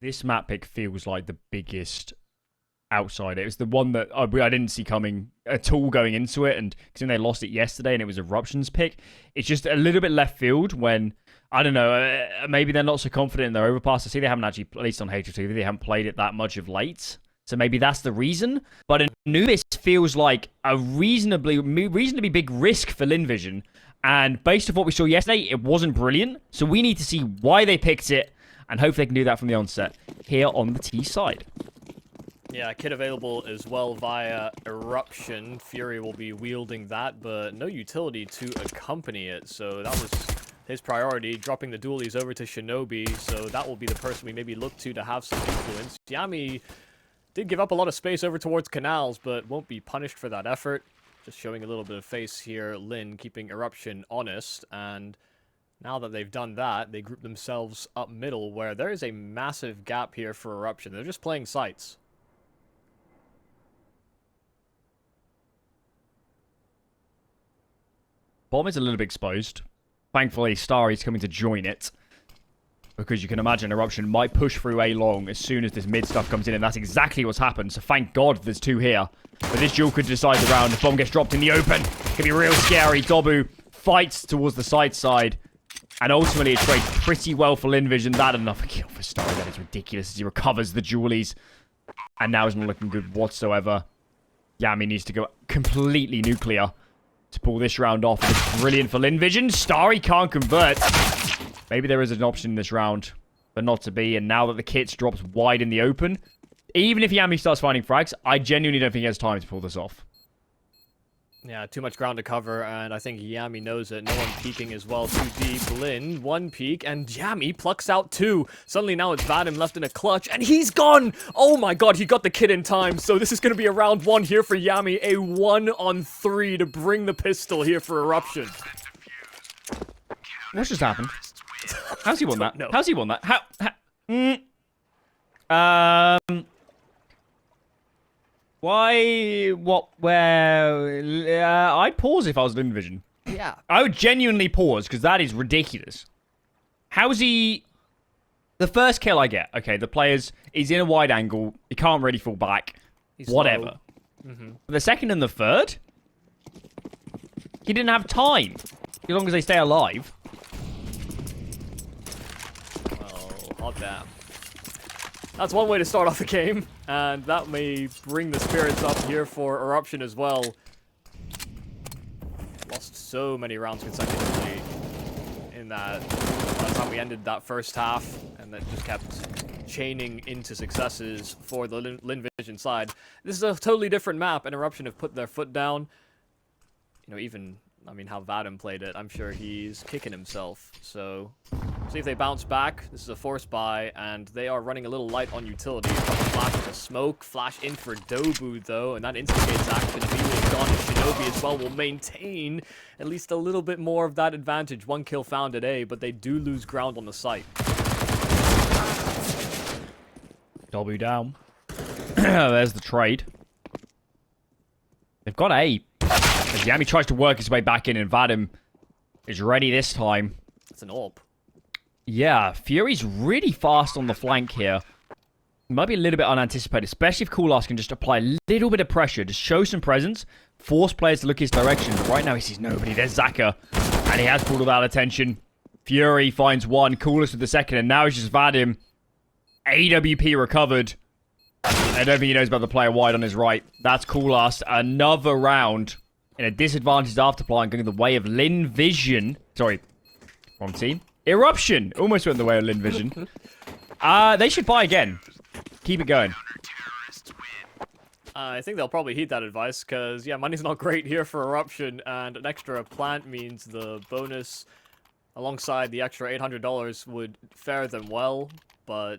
This map pick feels like the biggest outsider. It was the one that I didn't see coming at all going into it, and because they lost it yesterday and it was Eruption's pick, it's just a little bit left field when, I don't know, maybe they're not so confident in their overpass. I see they haven't actually, at least on HL2, they haven't played it that much of late. So maybe that's the reason. But Anubis feels like a reasonably big risk for Lynn Vision. And based on what we saw yesterday, it wasn't brilliant. So we need to see why they picked it, and hopefully they can do that from the onset here on the T side. Yeah, kit available as well via Eruption. Fury will be wielding that, but no utility to accompany it. So that was his priority, dropping the dualies over to Shinobi. So that will be the person we maybe look to have some influence. Yami did give up a lot of space over towards canals, but won't be punished for that effort. Just showing a little bit of face here. Lynn keeping Eruption honest, and now that they've done that, they group themselves up middle, where there is a massive gap here for Eruption. They're just playing sites. Bomb is a little bit exposed. Thankfully, Starry's coming to join it, because you can imagine Eruption might push through A long as soon as this mid stuff comes in, and that's exactly what's happened. So thank God there's two here. But this duel could decide the round. If bomb gets dropped in the open, it could be real scary. Dobu fights towards the side, and ultimately it trades pretty well for Lynn Vision. That another kill for Starry. That is ridiculous as he recovers the dualies, and now is not looking good whatsoever. Yami needs to go completely nuclear to pull this round off. It's brilliant for Lynn Vision. Starry can't convert. Maybe there is an option in this round, but not to be. And now that the kits drops wide in the open, even if Yami starts finding frags, I genuinely don't think he has time to pull this off. Yeah, too much ground to cover, and I think Yami knows it. No one peeking as well, too deep. Lynn, one peek, and Yami plucks out two. Suddenly now it's Vadim left in a clutch, and he's gone! Oh my god, he got the kit in time, so this is going to be a round one here for Yami. A 1-on-3 to bring the pistol here for Eruption. What just happened? How's he won that? No. How's he won that? Why? What? Where? I'd pause if I was Lynn Vision. Yeah. I would genuinely pause, because that is ridiculous. How's he... The first kill I get, okay, the player's... He's in a wide angle. He can't really fall back. He's whatever. The second and the third? He didn't have time. As long as they stay alive. Oh, hot damn. That's one way to start off the game, and that may bring the spirits up here for Eruption as well. Lost so many rounds consecutively in that, by the time we ended that first half, and then just kept chaining into successes for the Lynn Vision side. This is a totally different map, and Eruption have put their foot down. You know, even, I mean, how Vadim played it, I'm sure he's kicking himself, so... See if they bounce back. This is a force buy, and they are running a little light on utility. Flash into smoke, flash in for dobu though, and that instigates action. Is gone, and Shinobi as well will maintain at least a little bit more of that advantage. One kill found at A, but they do lose ground on the site. Dobu down. There's the trade. They've got A. As Yami tries to work his way back in, and Vadim is ready this time. It's an AWP. Yeah, Fury's really fast on the flank here. Might be a little bit unanticipated, especially if Coolast can just apply a little bit of pressure, just show some presence, force players to look his direction. But right now he sees nobody. There's Zaka, and he has pulled all that attention. Fury finds one, Coolast with the second, and now it's just Vadim. AWP recovered. I don't think he knows about the player wide on his right. That's Coolast. Another round in a disadvantaged afterplant going the way of Lynn Vision. Sorry, wrong team. Eruption! Almost went the way of Lynn Vision. They should buy again. Keep it going. I think they'll probably heed that advice, because, yeah, money's not great here for Eruption, and an extra plant means the bonus alongside the extra $800 would fare them well, but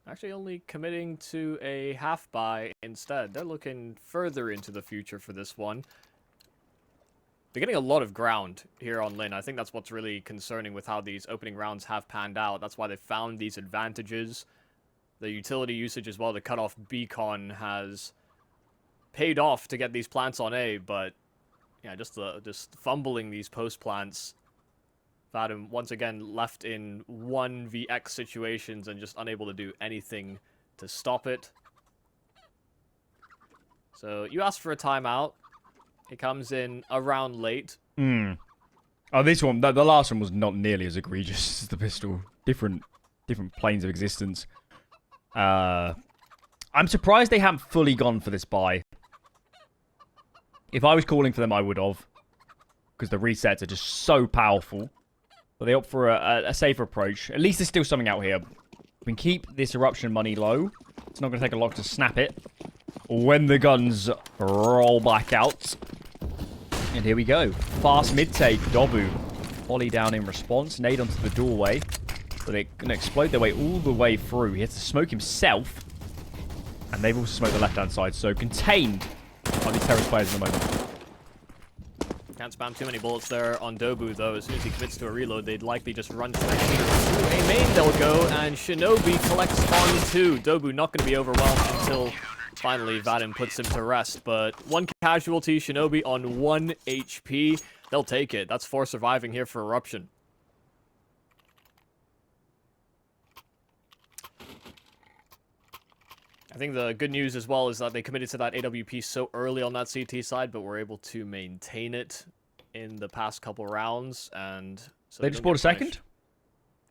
actually only committing to a half buy instead. They're looking further into the future for this one. They're getting a lot of ground here on Lynn. I think that's what's really concerning with how these opening rounds have panned out. That's why they found these advantages. The utility usage as well to cut off Beacon has paid off to get these plants on A, but yeah, just fumbling these post plants Vadim once again left in 1vx situations and just unable to do anything to stop it. So you asked for a timeout. It comes in a round late. Oh, this one, the last one was not nearly as egregious as the pistol. Different planes of existence. I'm surprised they haven't fully gone for this buy. If I was calling for them, I would have. Because the resets are just so powerful. But they opt for a safer approach. At least there's still something out here. We can keep this Eruption money low. It's not going to take a lot to snap it. When the guns roll back out. And here we go. Fast mid-take. Dobu. Volley down in response. Nade onto the doorway. But they're going to explode their way all the way through. He has to smoke himself. And they've also smoked the left-hand side. So contained by these terrorist players at the moment. Can't spam too many bullets there on Dobu, though. As soon as he commits to a reload, they'd likely just run to a main they'll go, and Shinobi collects on 2. Dobu not going to be overwhelmed until finally Vadim puts him to rest. But 1 casualty, Shinobi on 1 HP. They'll take it. That's 4 surviving here for Eruption. I think the good news as well is that they committed to that AWP so early on that CT side, but were able to maintain it in the past couple rounds, and so they just bought a second?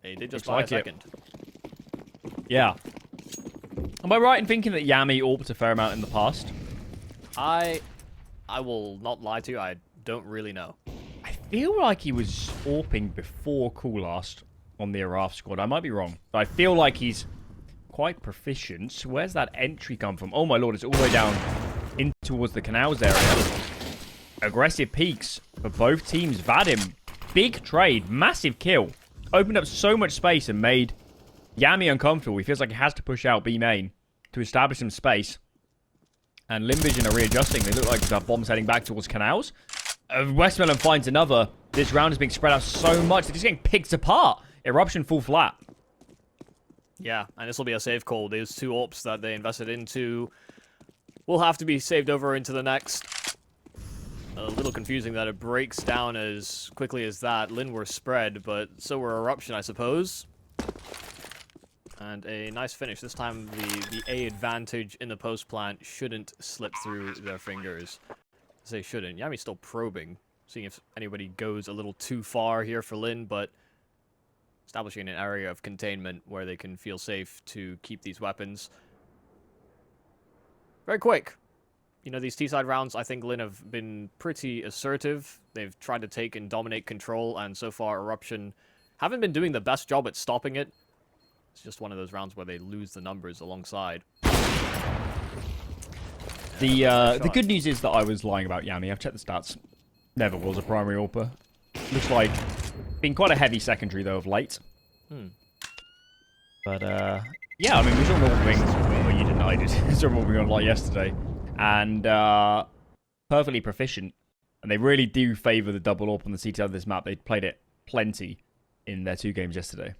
They did just buy a second. Yeah. Am I right in thinking that Yami orbed a fair amount in the past? I will not lie to you, I don't really know. I feel like he was AWPing before Cool last on the Araf squad. I might be wrong, but I feel like he's quite proficient. Where's that entry come from? Oh my lord, it's all the way down in towards the canals area. Aggressive peaks for both teams. Vadim, big trade, massive kill. Opened up so much space and made Yami uncomfortable. He feels like he has to push out B main to establish some space. And Lynn Vision are readjusting. They look like the bombs heading back towards canals. Westmelon finds another. This round is being spread out so much. They're just getting picked apart. Eruption full flat. Yeah, and this will be a save call. Those 2 AWPs that they invested into will have to be saved over into the next. A little confusing that it breaks down as quickly as that. Lynn were spread, but so were Eruption, I suppose. And a nice finish. This time the A advantage in the post plant shouldn't slip through their fingers. I say shouldn't. Yami's still probing, seeing if anybody goes a little too far here for Lynn, but establishing an area of containment where they can feel safe to keep these weapons. Very quick. You know, these T-side rounds, I think Lynn have been pretty assertive. They've tried to take and dominate control, and so far Eruption haven't been doing the best job at stopping it. It's just one of those rounds where they lose the numbers alongside. The good news is that I was lying about Yami. I've checked the stats. Never was a primary AWPer. Looks like been quite a heavy secondary, though, of late. But, yeah, I mean, we saw Normal Wing. Well, you didn't, I did. We saw Normal Wing on light yesterday. And, perfectly proficient. And they really do favour the double AWP on the CT of this map. They played it plenty in their 2 games yesterday.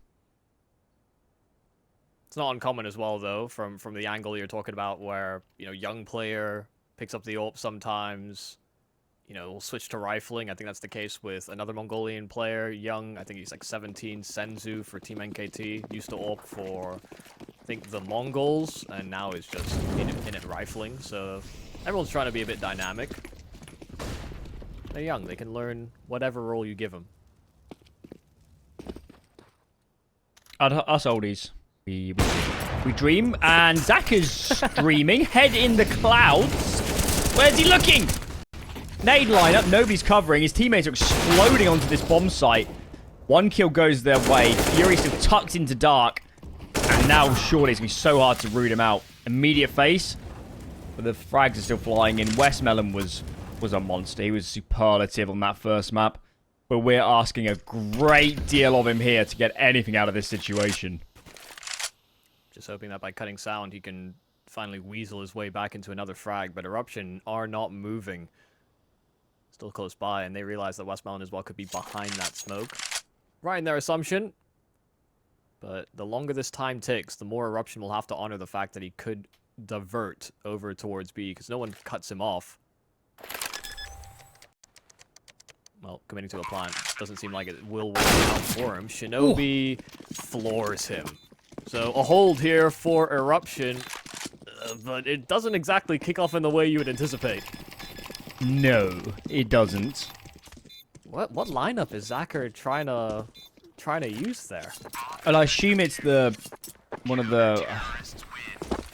It's not uncommon as well, though, from the angle you're talking about where, you know, young player picks up the AWP sometimes. You know, will switch to rifling. I think that's the case with another Mongolian player, young. I think he's like 17, Senzu for Team NKT. Used to AWP for, I think, the Mongols, and now is just in it rifling. So everyone's trying to be a bit dynamic. They're young. They can learn whatever role you give them. Us oldies, we dream, and Zach is dreaming. Head in the clouds. Where's he looking? Nade lineup, nobody's covering. His teammates are exploding onto this bomb site. 1 kill goes their way. Fury still tucked into dark. And now surely it's going to be so hard to root him out. Immediate face. But the frags are still flying in. Westmelon was a monster. He was superlative on that first map. But we're asking a great deal of him here to get anything out of this situation. Just hoping that by cutting sound he can finally weasel his way back into another frag. But Eruption are not moving. Still close by, and they realize that Westmelon as well could be behind that smoke. Right in their assumption. But the longer this time takes, the more Eruption will have to honor the fact that he could divert over towards B, because no one cuts him off. well, committing to a plant doesn't seem like it will work out for him. Shinobi floors him. So a hold here for Eruption, but it doesn't exactly kick off in the way you would anticipate. No, it doesn't. What lineup is Zacher trying to use there? And I assume it's one of the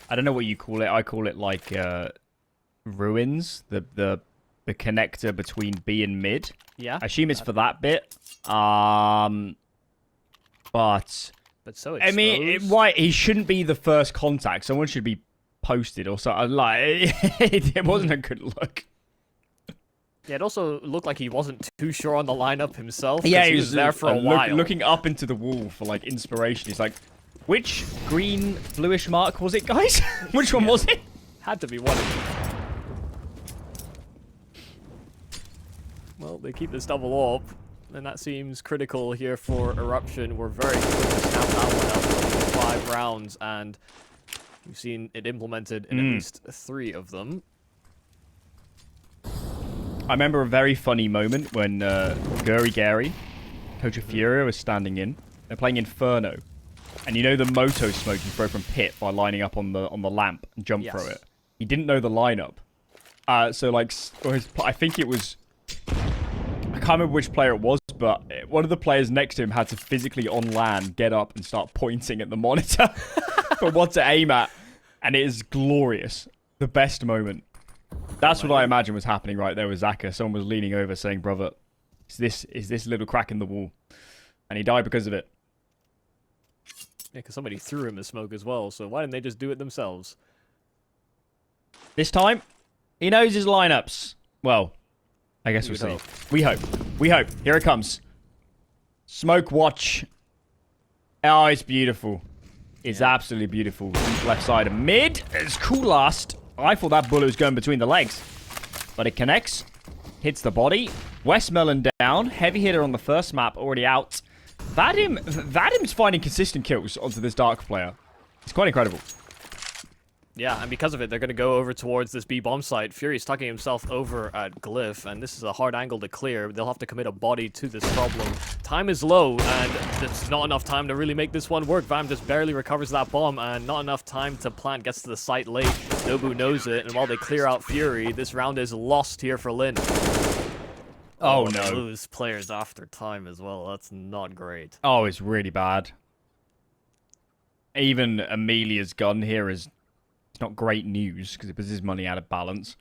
I don't know what you call it. I call it like ruins, the connector between B and mid. Yeah. I assume it's for that bit. But so exposed. I mean, why he shouldn't be the first contact. Someone should be posted or something. Like it wasn't a good look. Yeah, it also looked like he wasn't too sure on the lineup himself. Yeah, he was there for a while. Looking up into the wall for like inspiration. He's like, which green bluish mark was it, guys? Which one was it? Had to be one of them. Well, they keep this double up, and that seems critical here for Eruption. We're very quick to snap that one out for 5 rounds, and we've seen it implemented in at least 3 of them. I remember a very funny moment when Gary, Coach of Furia, was standing in. They're playing Inferno. And you know the moto smoke you throw from pit by lining up on the lamp and jump through it? He didn't know the lineup. So, like, I think it was... I can't remember which player it was, but one of the players next to him had to physically on LAN get up and start pointing at the monitor for what to aim at. And it is glorious. The best moment. That's what I imagine was happening right there with Zacher. Someone was leaning over saying, brother, is this little crack in the wall? And he died because of it. Yeah, because somebody threw him the smoke as well, so why didn't they just do it themselves? This time, he knows his lineups. Well, I guess we'll see. We hope. We hope. Here it comes. Smoke watch. Oh, it's beautiful. It's absolutely beautiful. Left side of mid. It's cool last. I thought that bullet was going between the legs. But it connects. Hits the body. Westmelon down. Heavy hitter on the first map. Already out. Vadim's finding consistent kills onto this Dark player. It's quite incredible. Yeah, and because of it, they're going to go over towards this B bomb site. Fury's tucking himself over at Glyph, and this is a hard angle to clear. They'll have to commit a body to this problem. Time is low, and there's not enough time to really make this one work. Vam just barely recovers that bomb, and not enough time to plant. Gets to the site late. Dobu knows it, and while they clear out Fury, this round is lost here for Lynn. Oh, no. They lose players after time as well. That's not great. Oh, it's really bad. Even Amelia's gun here is... It's not great news, because it puts his money out of balance.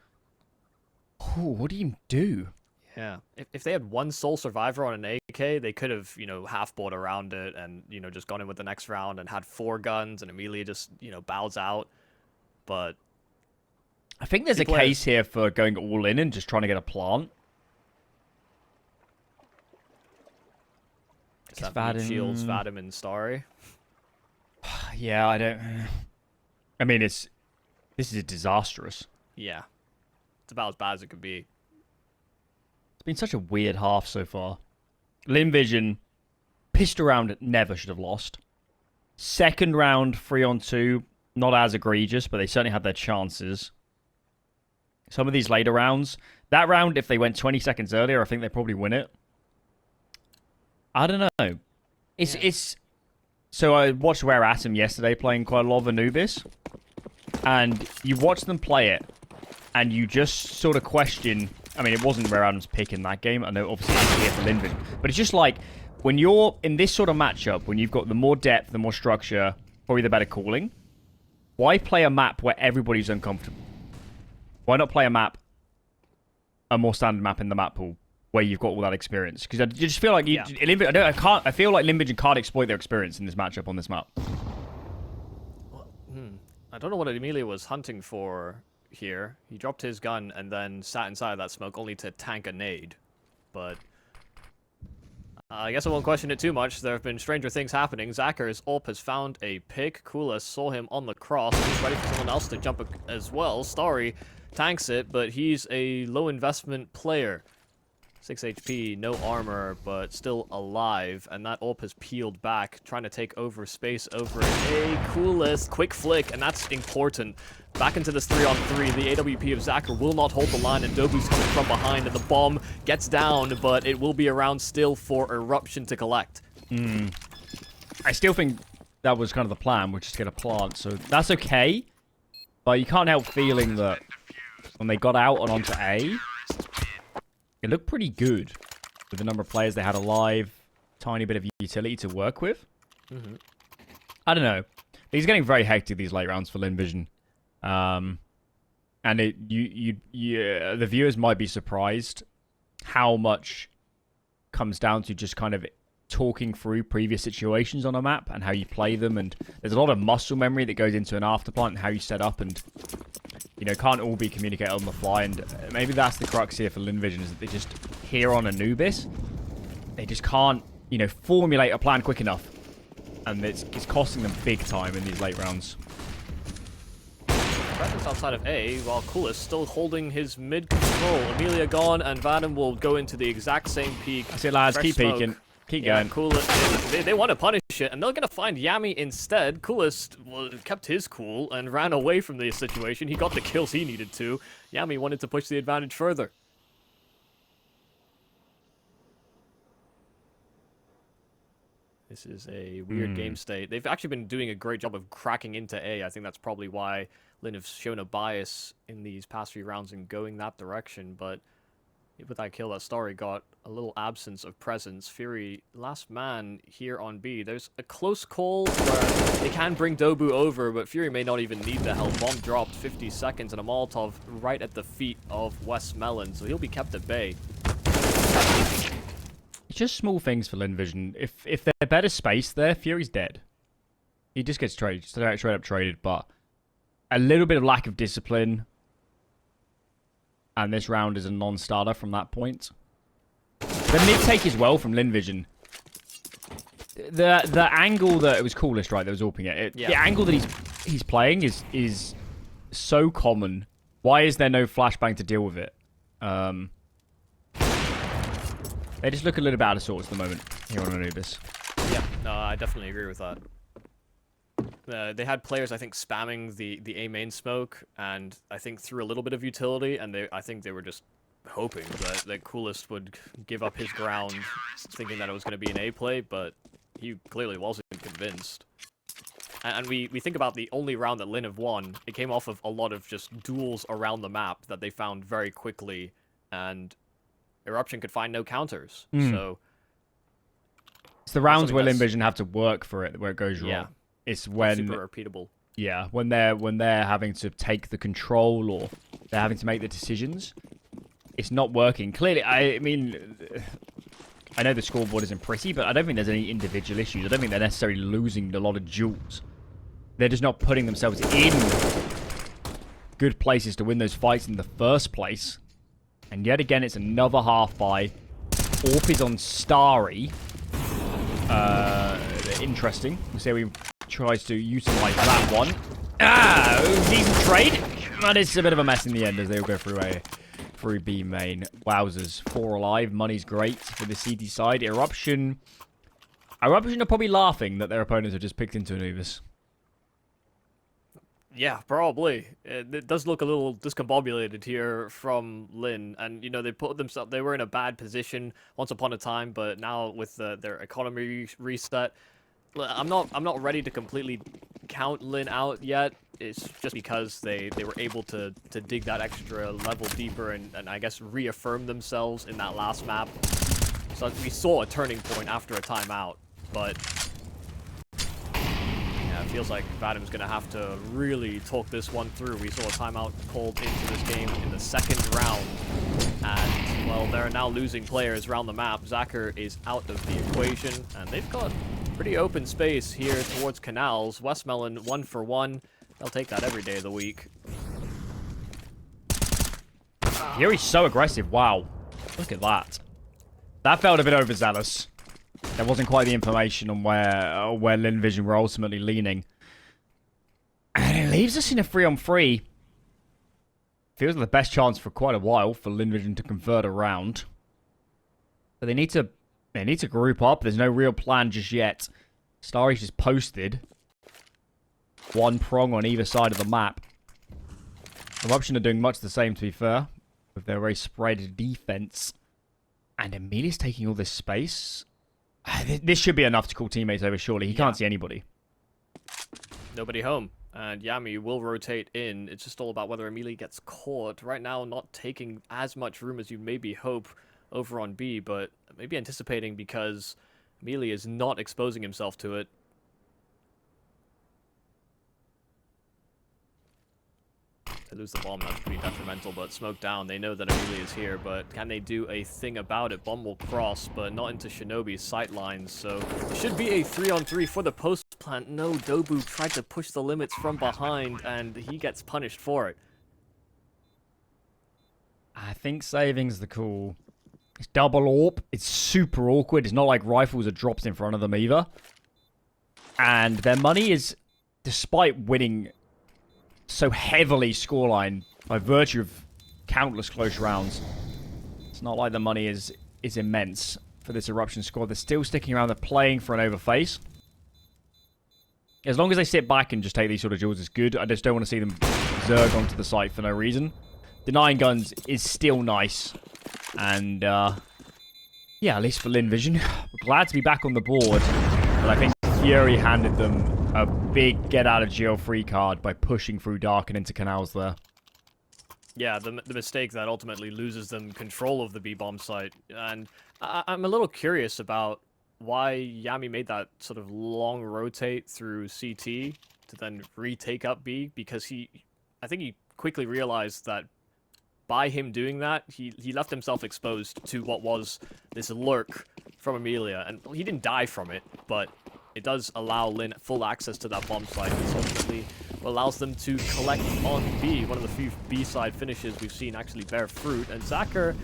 Oh, what do you do? Yeah. If they had one sole survivor on an AK, they could have, half-bought around it and, just gone in with the next round and had 4 guns and Amelia just, bows out. But... I think there's a case here for going all in and just trying to get a plant. Does that mean shields Vadim and Starry? Yeah, I don't... I mean, this is disastrous. Yeah. It's about as bad as it could be. It's been such a weird half so far. Lynn Vision, pissed around, never should have lost. Second round, 3-on-2, not as egregious, but they certainly had their chances. Some of these later rounds, that round, if they went 20 seconds earlier, I think they probably win it. I don't know. It's... So I watched Rare Atom yesterday playing quite a lot of Anubis. And you watch them play it, and you just sort of question... I mean, it wasn't Rare Atom's pick in that game. I know, obviously, it's here for Lynn Vision. But it's just like, when you're in this sort of matchup, when you've got the more depth, the more structure, probably the better calling, why play a map where everybody's uncomfortable? Why not play a more standard map in the map pool, where you've got all that experience? Because I just feel like I feel like Lynn Vision can't exploit their experience in this matchup on this map. I don't know what Amelia was hunting for here. He dropped his gun and then sat inside that smoke only to tank a nade. But I guess I won't question it too much. There have been stranger things happening. Zacher's ult has found a pick. Kula saw him on the cross. He's ready for someone else to jump as well. Starry tanks it, but he's a low investment player. 6 HP, no armor, but still alive, and that AWP has peeled back, trying to take over space over a coolest quick flick, and that's important. Back into this 3-on-3, the AWP of Zacher will not hold the line, and dobu's coming from behind, and the bomb gets down, but it will be around still for Eruption to collect. I still think that was kind of the plan, which is to get a plant, so that's okay, but you can't help feeling that when they got out and onto A, it looked pretty good with the number of players they had alive, tiny bit of utility to work with. I don't know. These are getting very hectic, these late rounds for Lynn Vision. And the viewers might be surprised how much comes down to just kind of talking through previous situations on a map and how you play them. And there's a lot of muscle memory that goes into an afterplant and how you set up, and you know, can't all be communicated on the fly, and maybe that's the crux here for Lynn Vision, is that they just, here on Anubis, they just can't, you know, formulate a plan quick enough. And it's costing them big time in these late rounds. Presence outside of A, while Coolest still holding his mid control. Amelia gone, and Vadim will go into the exact same peak. That's it, lads. Keep peeking. Keep going. Coolest, they want to punish it, and they're going to find Yami instead. Coolest kept his cool and ran away from the situation. He got the kills he needed to. Yami wanted to push the advantage further. This is a weird game state. They've actually been doing a great job of cracking into A. I think that's probably why Lynn have shown a bias in these past few rounds in going that direction, but with that kill that Starry got, a little absence of presence. Fury, last man here on B. There's a close call where they can bring Dobu over, but Fury may not even need the help. Bomb dropped 50 seconds and a Molotov right at the feet of westmelon, so he'll be kept at bay. It's just small things for Lynn Vision. If they're better space there, Fury's dead. He just gets traded, straight up traded, but a little bit of lack of discipline, and this round is a non-starter from that point. The mid-take as well from Lynn Vision. The angle that it was coolest, right, that was AWPing it. The angle that he's playing is so common. Why is there no flashbang to deal with it? They just look a little bit out of sorts at the moment here on Anubis. Yeah, no, I definitely agree with that. They had players, I think, spamming the A main smoke, and I think threw a little bit of utility, and I think they were just hoping that Coolest would give up his ground, thinking that it was going to be an A play, but he clearly wasn't convinced. And we think about the only round that Lynn have won, it came off of a lot of just duels around the map that they found very quickly, and Eruption could find no counters. So it's the rounds where Lynn Vision have to work for it, where it goes wrong. Yeah. It's when super repeatable. Yeah, when they're having to take the control or they're having to make the decisions, it's not working. Clearly, I mean, I know the scoreboard isn't pretty, but I don't think there's any individual issues. I don't think they're necessarily losing a lot of duels. They're just not putting themselves in good places to win those fights in the first place. And yet again, it's another half by. AWP is on Starry. Interesting. We'll see how he tries to utilize that one. Decent trade. That is a bit of a mess in the end as they all go through B main. Wowzers. 4 alive. Money's great for the CD side. Eruption are probably laughing that their opponents have just picked into Anubis. Yeah, probably. It does look a little discombobulated here from Lynn, and you know they were in a bad position once upon a time, but now with their economy reset, I'm not ready to completely count Lynn out yet. It's just because they were able to dig that extra level deeper and I guess reaffirm themselves in that last map. So we saw a turning point after a timeout, but it feels like Vadim's going to have to really talk this one through. We saw a timeout called into this game in the second round. And, well, there are now losing players around the map. Zacher is out of the equation. And they've got pretty open space here towards canals. Westmelon 1-for-1. They'll take that every day of the week. Fury's so aggressive. Wow. Look at that. That felt a bit overzealous. There wasn't quite the information on where Lynn Vision were ultimately leaning. And it leaves us in a 3-on-3. Feels like the best chance for quite a while for Lynn Vision to convert a round. But they need to group up. There's no real plan just yet. Starry's just posted. One prong on either side of the map. Eruption are doing much the same, to be fair, with their very spread defense. And Emilia's taking all this space. This should be enough to call teammates over, surely. He can't see anybody. Nobody home. And Yami will rotate in. It's just all about whether Emilia gets caught. Right now, not taking as much room as you maybe hope over on B, but maybe anticipating because Emilia is not exposing himself to it. To lose the bomb, that's pretty detrimental, but smoke down. They know that Emilia is here, but can they do a thing about it? Bomb will cross, but not into Shinobi's sight lines, so it should be a 3-on-3 for the post plant. No, Dobu tried to push the limits from behind, and he gets punished for it. I think saving's the call. It's double AWP. It's super awkward. It's not like rifles are dropped in front of them either. And their money is, despite winning so heavily scoreline by virtue of countless close rounds, it's not like the money is immense for this Eruption squad. They're still sticking around. They're playing for an overface. As long as they sit back and just take these sort of duels, it's good. I just don't want to see them zerg onto the site for no reason. Denying guns is still nice. And, yeah, at least for Lynn Vision. We're glad to be back on the board. But I think Fury handed them a big get-out-of-jail free card by pushing through Dark and into canals there. Yeah, the mistake that ultimately loses them control of the B-bomb site. And I'm a little curious about why Yami made that sort of long rotate through CT to then retake up B, because I think he quickly realized that by him doing that, he left himself exposed to what was this lurk from Emilia. And he didn't die from it, but it does allow Lynn full access to that bomb site. This ultimately allows them to collect on B, one of the few B-side finishes we've seen actually bear fruit. And Zacher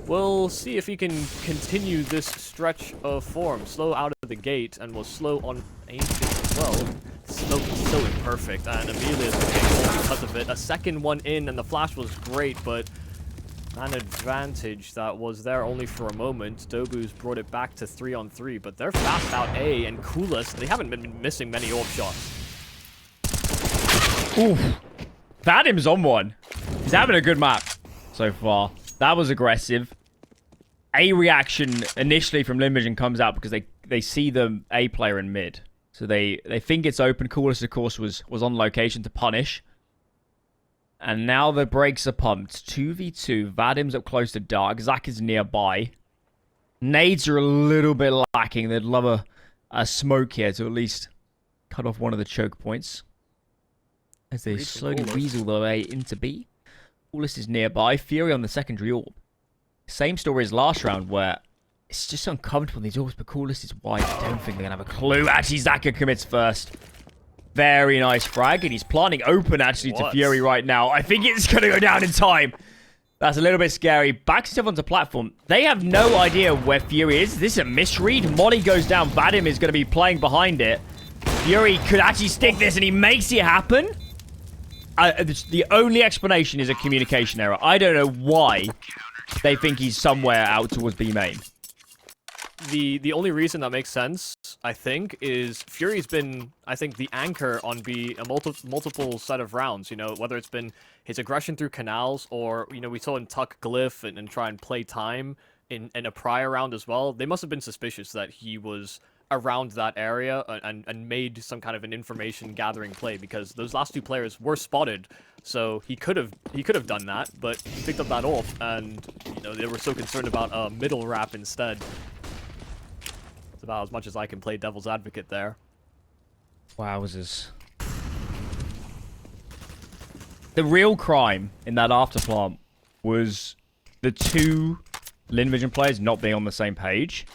will see if he can continue this stretch of form. Slow out of the gate, and will slow on Ancient as well. Smoke is so imperfect, and Emilia's getting because of it. A second one in, and the flash was great, but an advantage that was there only for a moment. Dobu's brought it back to 3-on-3, but they're fast out A, and Coolest, they haven't been missing many AWP shots. Oof. Vadim's on one. He's having a good map so far. That was aggressive. A reaction initially from Lynn Vision comes out because they see the A player in mid. So they think it's open. Coolest, of course, was on location to punish. And now the brakes are pumped. 2v2. Vadim's up close to Dark. Zach is nearby. Nades are a little bit lacking. They'd love a smoke here to at least cut off one of the choke points. As they slowly weasel their way into B. Coolest is nearby. Fury on the secondary AWP. Same story as last round, where it's just uncomfortable in these AWPs, but Coolest is wide. I don't think they're going to have a clue. Actually, Zacher commits first. Very nice frag, and he's planting open, actually, to Fury right now. I think it's going to go down in time. That's a little bit scary. Backs himself onto platform. They have no idea where Fury is. This is a misread. Molly goes down. Vadim is going to be playing behind it. Fury could actually stick this, and he makes it happen. The only explanation is a communication error. I don't know why they think he's somewhere out towards B main. The only reason that makes sense, I think, is Fury's been, I think, the anchor on B a multiple set of rounds, you know, whether it's been his aggression through canals or, you know, we saw him tuck Glyph and try and play time in a prior round as well. They must have been suspicious that he was around that area and made some kind of an information gathering play, because those last two players were spotted. So he could have done that, but he picked up that AWP, and, you know, they were so concerned about a middle wrap instead. It's about as much as I can play devil's advocate there. Wowzers. The real crime in that afterplant was the two Lynn Vision players not being on the same page.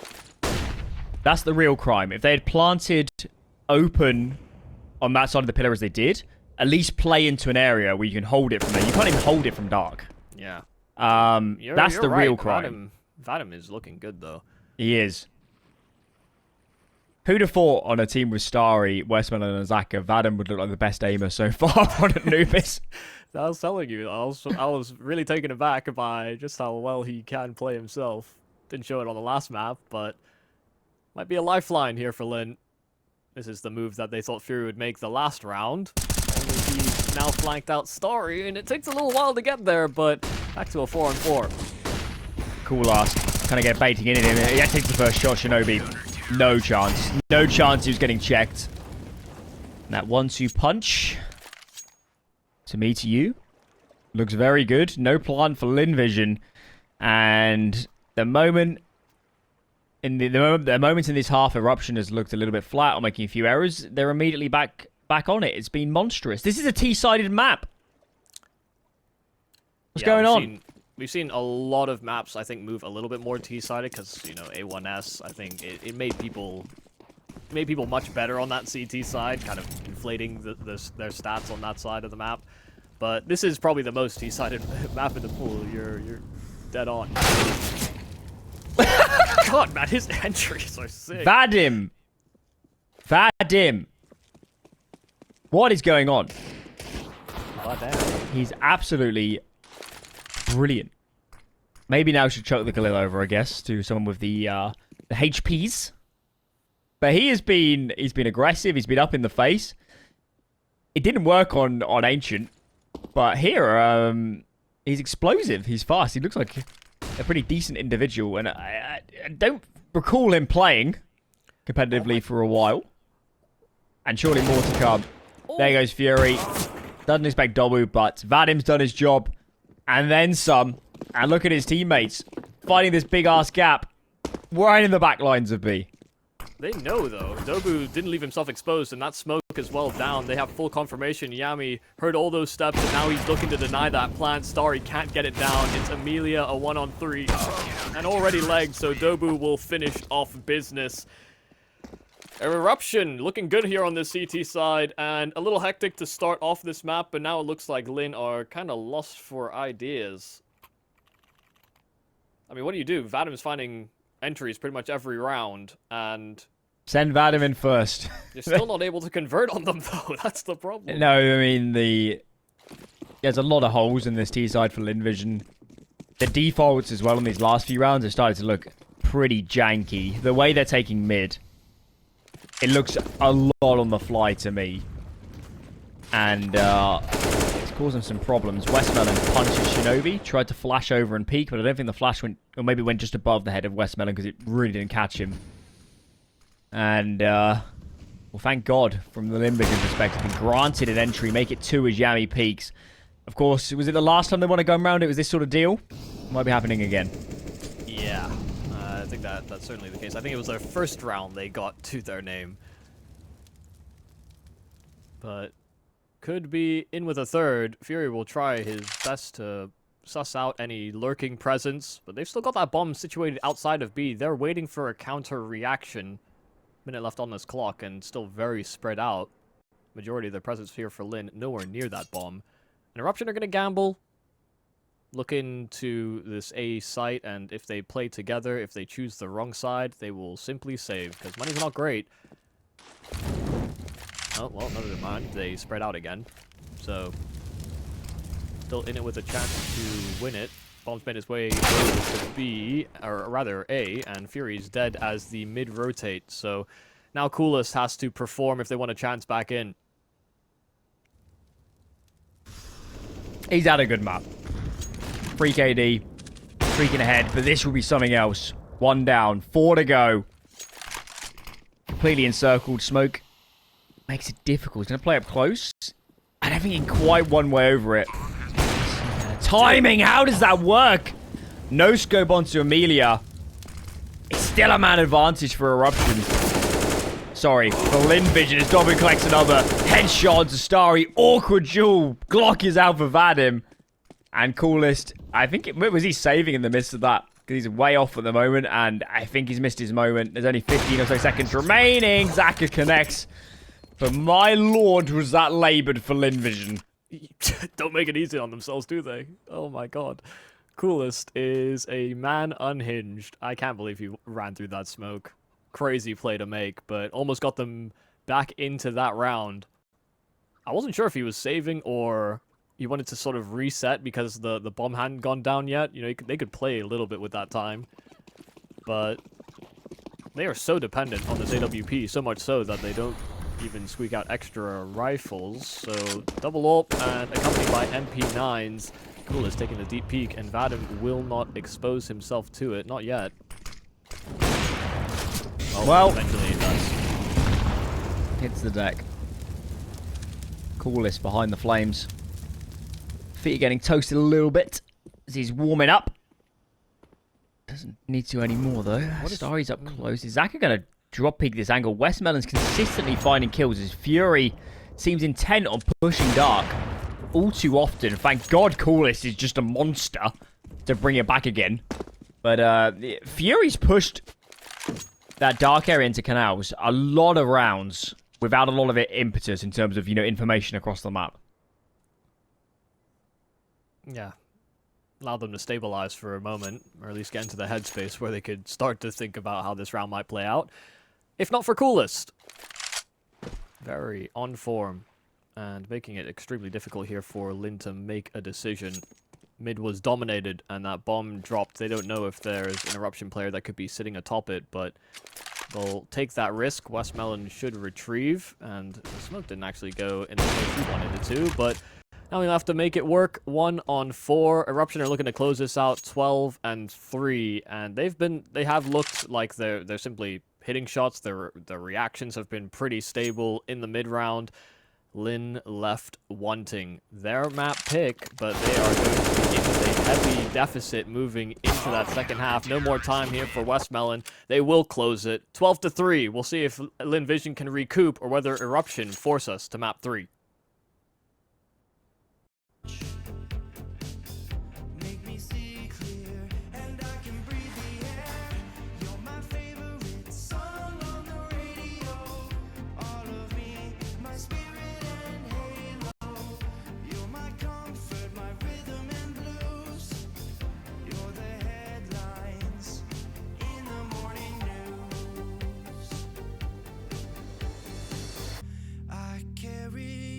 That's the real crime. If they had planted open on that side of the pillar as they did, at least play into an area where you can hold it from there. You can't even hold it from Dark. Yeah. That's the real crime. Vadim is looking good, though. He is. Who'd have thought on a team with Starry, westmelon, and Zacher, Vadim would look like the best aimer so far on Anubis? I was telling you, I was really taken aback by just how well he can play himself. Didn't show it on the last map, but might be a lifeline here for Lynn. This is the move that they thought Fury would make the last round. Only he's now flanked out Starry, and it takes a little while to get there, but back to a 4-on-4. Cool ass. Kind of get baiting in him. He takes the first shot, shinobi. No chance. No chance he was getting checked. And that 1-2 punch. To me, to you. Looks very good. No plan for Lynn Vision. And the moment... The moment in this half, Eruption has looked a little bit flat or making a few errors. They're immediately back on it. It's been monstrous. This is a T-sided map. What's going on? We've seen a lot of maps, I think, move a little bit more T-sided because, you know, A1S, I think it made people much better on that CT side, kind of inflating their stats on that side of the map. But this is probably the most T-sided map in the pool. You're dead on. God, man, his entries are sick. Vadim. What is going on? Oh, damn. He's absolutely brilliant. Maybe now should chuck the Galil over, I guess, to someone with the HPs. But he's been aggressive. He's been up in the face. It didn't work on Ancient, but here he's explosive. He's fast. He looks like a pretty decent individual, and I don't recall him playing competitively for a while. And surely more to come. There goes Fury. Doesn't expect dobu, but Vadim's done his job. And then some. And look at his teammates fighting this big-ass gap right in the back lines of B. They know, though. Dobu didn't leave himself exposed, and that smoke is well down. They have full confirmation. Yami heard all those steps, and now he's looking to deny that plan. Starry can't get it down. It's Amelia, a 1-on-3, and already legged, so Dobu will finish off business. Eruption looking good here on the CT side, and a little hectic to start off this map, but now it looks like Lynn are kind of lost for ideas. I mean, what do you do? Vadim's finding entries pretty much every round, and... Send Vadim in first. You're still not able to convert on them, though. That's the problem. No, I mean, there's a lot of holes in this T side for Lynn Vision. The defaults as well in these last few rounds have started to look pretty janky. The way they're taking mid, it looks a lot on the fly to me. And it's causing some problems. Westmelon punches Shinobi, tried to flash over and peek, but I don't think the flash went, or maybe went just above the head of Westmelon because it really didn't catch him. And, well, thank God, from the Lynn Vision perspective, been granted an entry, make it 2 as Yami peaks. Of course, was it the last time they want to go around it? Was this sort of deal? Might be happening again. Yeah, I think that's certainly the case. I think it was their first round they got to their name. But could be in with a third. Fury will try his best to suss out any lurking presence, but they've still got that bomb situated outside of B. They're waiting for a counter reaction. Minute left on this clock, and still very spread out. Majority of their presence here for Lynn, nowhere near that bomb. And Eruption are going to gamble. Look into this A site, and if they play together, if they choose the wrong side, they will simply save, because money's not great. Oh, well, never mind. They spread out again. So, still in it with a chance to win it. Bomb's made his way over to B, or rather A, and Fury's dead as the mid-rotate. So, now Coolest has to perform if they want a chance back in. He's had a good map. Free KD. Freaking ahead, but this will be something else. 1 down. 4 to go. Completely encircled. Smoke makes it difficult. He's going to play up close. I don't think he can quite one way over it. Timing! How does that work? No scope onto Amelia. It's still a man advantage for Eruption. Sorry, for Lynn Vision as dobu collects another headshot to Starry. Awkward duel. Glock is out for Vadim. And Coolest, I think, was he saving in the midst of that? Because he's way off at the moment, and I think he's missed his moment. There's only 15 or so seconds remaining. Zaka connects. But my lord, was that laboured for Lynn Vision. Don't make it easy on themselves, do they? Oh my god. Coolest is a man unhinged. I can't believe he ran through that smoke. Crazy play to make, but almost got them back into that round. I wasn't sure if he was saving or he wanted to sort of reset because the bomb hadn't gone down yet. You know, they could play a little bit with that time. but they are so dependent on this AWP, so much so that they don't even squeak out extra rifles. So double ult and accompanied by MP9s. Cool is taking the deep peek, and Vadim will not expose himself to it. Not yet. Oh, well, eventually he does. Hits the deck. Coolest behind the flames. Feet are getting toasted a little bit as he's warming up. Doesn't need to anymore though. Starry's up close. Is Zaka going to drop peek this angle? Westmelon's consistently finding kills as Fury seems intent on pushing dark all too often. Thank God Coolest is just a monster to bring it back again. But Fury's pushed that dark area into canals a lot of rounds without a lot of impetus in terms of, you know, information across the map. Yeah. Allow them to stabilize for a moment, or at least get into the headspace where they could start to think about how this round might play out. If not for Coolest. Very on form, and making it extremely difficult here for Lynn to make a decision. Mid was dominated, and that bomb dropped. They don't know if there's an Eruption player that could be sitting atop it, but they'll take that risk. Westmelon should retrieve, and the smoke didn't actually go in the place he wanted it to, but now we'll have to make it work. 1 on 4. Eruption are looking to close this out 12 and 3, and they have looked like they're simply hitting shots. Their reactions have been pretty stable in the mid round. Lynn left wanting their map pick, but they are going to be in a heavy deficit moving into that second half. No more time here for Westmelon. They will close it 12 to 3. We'll see if Lynn Vision can recoup or whether Eruption force us to map 3. Carry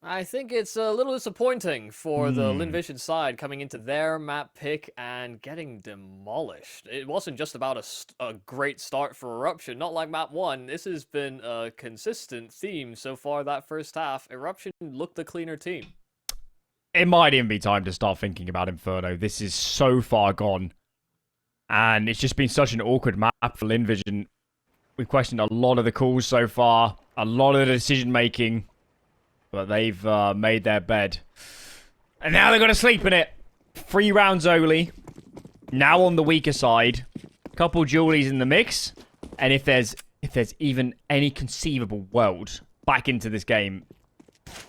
I think it's a little disappointing for the Lynn Vision side coming into their map pick and getting demolished. It wasn't just about a great start for Eruption, not like map 1. This has been a consistent theme so far that first half. Eruption looked the cleaner team. It might even be time to start thinking about Inferno. This is so far gone. And it's just been such an awkward map for Lynn Vision. We've questioned a lot of the calls so far, a lot of the decision making. But they've made their bed. And now they're going to sleep in it. 3 rounds only. Now on the weaker side. Couple Julies in the mix. And if there's even any conceivable world back into this game,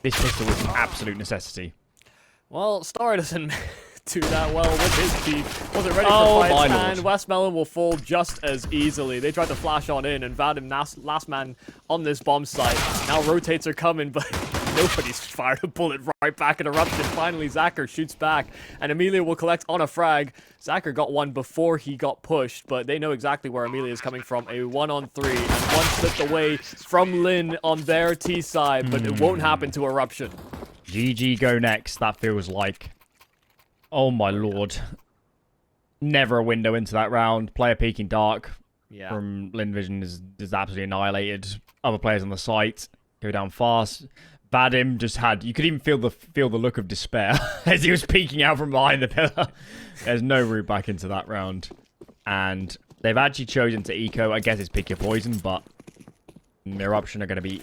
this pistol is an absolute necessity. Well, Starry doesn't do that well with his team. Wasn't ready for fights, and westmelon will fall just as easily. They tried to flash on in, and Vadim, last man on this bomb site. Now rotates are coming, but nobody's fired a bullet right back at Eruption. Finally, Zacher shoots back, and Amelia will collect on a frag. Zacher got one before he got pushed, but they know exactly where Amelia is coming from. A 1-on-3, and one slipped away from Lynn on their T side, but it won't happen to Eruption. GG go next, that feels like. Oh my lord. Never a window into that round. Player peeking dark from Lynn Vision is absolutely annihilated. Other players on the site go down fast. Vadim just had... You could even feel the look of despair as he was peeking out from behind the pillar. There's no route back into that round. And they've actually chosen to eco. I guess it's pick your poison, but Eruption are going to be...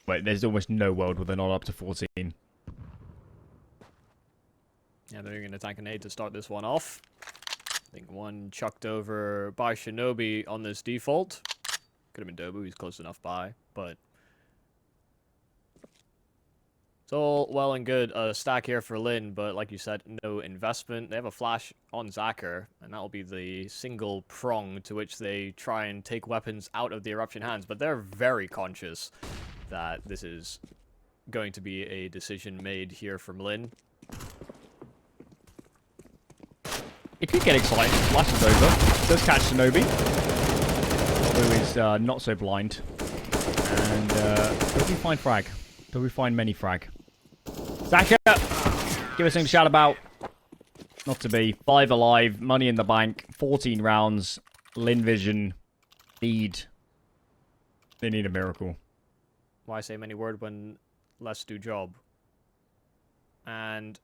Wait, there's almost no world where they're not up to 14. Yeah, they're going to tank an aid to start this one off. I think one chucked over by Shinobi on this default. Could have been Dobu, he's close enough by, but... It's all well and good, a stack here for Lynn, but like you said, no investment. They have a flash on Zacher, and that will be the single prong to which they try and take weapons out of the Eruption hands, but they're very conscious that this is going to be a decision made here from Lynn. It could get exciting. Flashes over. Does catch Shinobi. Who is not so blind. And do we find frag? Do we find many frag? Zacher! Give us something to shout about. Not to be. 5 alive. Money in the bank. 14 rounds. Lynn Vision. They need a miracle. Why say many word when less do job? And...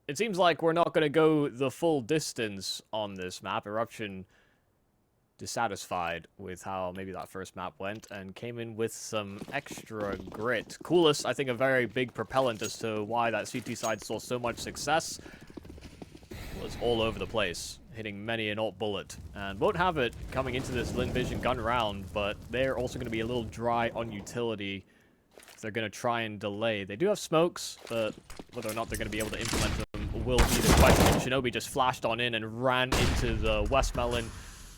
it seems like we're not going to go the full distance on this map. Eruption dissatisfied with how maybe that first map went and came in with some extra grit. Coolest, I think, a very big propellant as to why that CT side saw so much success. Was all over the place, hitting many an alt bullet. And won't have it coming into this Lynn Vision gun round, but they're also going to be a little dry on utility. They're going to try and delay. They do have smokes, but whether or not they're going to be able to implement them will be the question. Shinobi just flashed on in and ran into the westmelon.